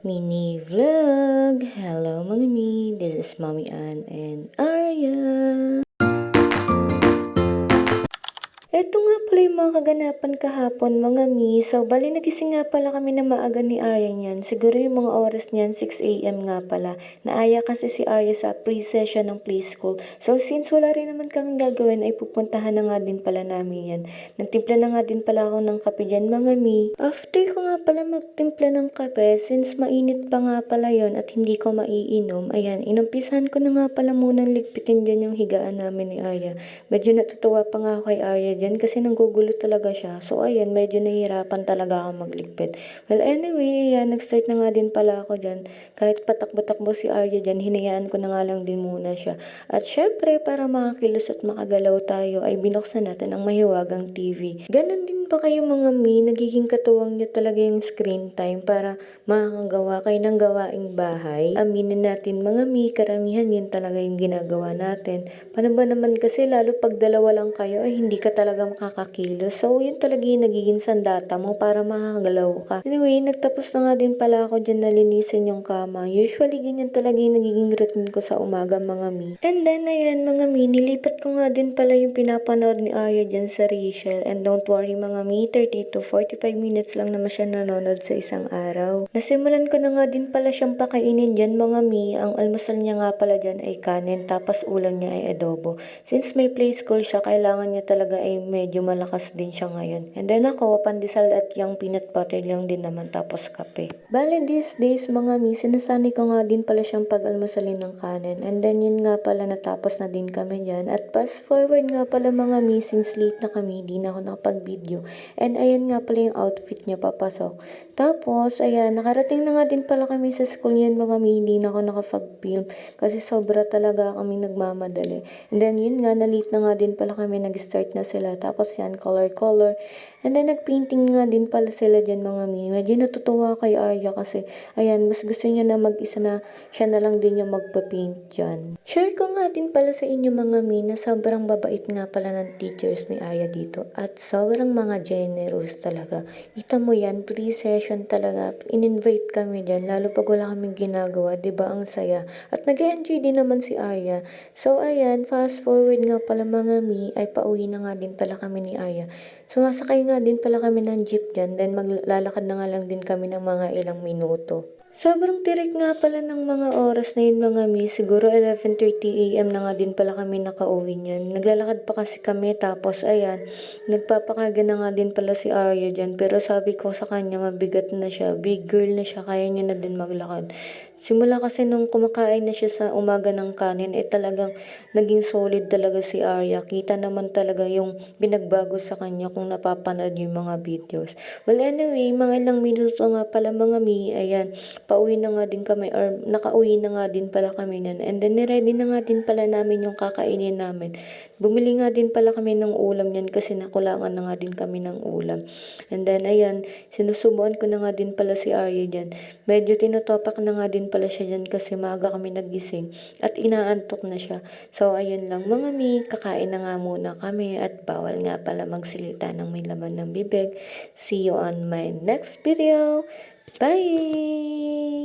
mini vlog. Hello mga mi, this is Mommy Ann and Arya. Eto nga pala yung mga kaganapan kahapon mga mi. So, bali nagising nga pala kami na maaga ni Arya niyan. Siguro yung mga oras niyan, 6 a.m. nga pala. Naaya kasi si Arya sa pre-session ng play school. So, since wala rin naman kaming gagawin, ay pupuntahan na nga din pala namin yan. Nagtimpla na nga din pala ako ng kape dyan mga mi. After ko nga pala magtimpla ng kape, since mainit pa nga pala yon at hindi ko maiinom, ayan, inumpisahan ko na nga pala munang ligpitin dyan yung higaan namin ni Arya. Medyo natutuwa pa nga ako kay Arya dyan kasi nanggugulo talaga siya. So ayan, medyo nahihirapan talaga ako magligpit. Well anyway, ayan, nag-start na nga din pala ako dyan. Kahit patakbo-takbo si Arya dyan, hinayaan ko na nga lang din muna siya. At syempre, para makakilos at makagalaw tayo, ay binuksan natin ang mahiwagang TV. Ganon din ba kayo mga mi, nagiging katuwang nyo talaga yung screen time para makakagawa kayo ng gawaing bahay? Aminin natin mga mi, karamihan yun talaga yung ginagawa natin. Paano ba naman kasi lalo pag dalawa lang kayo ay hindi ka talaga makakakilos. So, yun talaga yung nagiging sandata mo para makakagalaw ka. Anyway, nagtapos na nga din pala ako dyan nalinisin yung kama. Usually, ganyan talaga yung nagiging routine ko sa umaga mga mi. And then, ayan mga mi, nilipat ko nga din pala yung pinapanood ni Arya dyan sa Rachel. And don't worry mga mi, 30 to 45 minutes lang naman siya nanonood sa isang araw. Nasimulan ko na nga din pala siyang pakainin dyan mga mi. Ang almusal niya nga pala dyan ay kanin, tapos ulam niya ay adobo. Since may play school siya, kailangan niya talaga ay medyo malakas din siya ngayon. And then ako, pandesal at yung peanut butter lang din naman, tapos kape. Bale, these days mga mi, sinasanay ko nga din pala siyang pag-almusalin ng kanin. And then yun nga pala, natapos na din kami dyan. At fast forward nga pala mga mi, since late na kami, di na ako nakapag-video. And ayan nga pala yung outfit niya papasok. Tapos, ayan, nakarating na nga din pala kami sa school yan mga mi, hindi na ako nakapag-film. Kasi sobra talaga kami nagmamadali. And then yun nga, na-late na nga din pala kami, nag-start na sila. Tapos yan, color. And then nag-painting nga din pala sila dyan mga mi. Medyo natutuwa kay Arya kasi, ayan, mas gusto niya na mag-isa na siya na lang din yung magpa-paint dyan. Share ko nga din pala sa inyo mga mi na sobrang babait nga pala ng teachers ni Arya dito. At sobrang mga generous talaga. Kita mo yan, pre-session talaga. In-invite kami dyan, lalo pag wala kaming ginagawa, diba ang saya. At nag-enjoy din naman si Arya. So ayan, fast forward nga pala mga mi, ay pauwi na nga din pala kami ni Arya. Sumasakay nga din pala kami ng jeep dyan, then maglalakad na nga lang din kami ng mga ilang minuto. Sobrang tirik nga pala ng mga oras na yun mga mi, siguro 11:30 AM na nga din pala kami nakauwi niyan. Naglalakad pa kasi kami, tapos ayan, nagpapakarga na nga din pala si Arya dyan, pero sabi ko sa kanya mabigat na siya, big girl na siya, kaya niya na din maglakad. Simula kasi nung kumakain na siya sa umaga ng kanin, talagang naging solid talaga si Arya. Kita naman talaga yung binagbago sa kanya kung napapanood yung mga videos. Well anyway, mga ilang minuto nga pala mga mi, ayan, pauwi na nga din kami or nakauwi na nga din pala kami niyan. And then niready na nga din pala namin yung kakainin namin. Bumili nga din pala kami ng ulam niyan kasi nakulangan na nga din kami ng ulam. And then ayan, sinusubuan ko na nga din pala si Arya diyan. Medyo tinutopak na nga din pala siya dyan kasi maaga kami nagising at inaantok na siya. So ayun lang mga mi, kakain na nga muna kami at bawal nga pala magsilita ng may laman ng bibig. See you on my next video. Bye!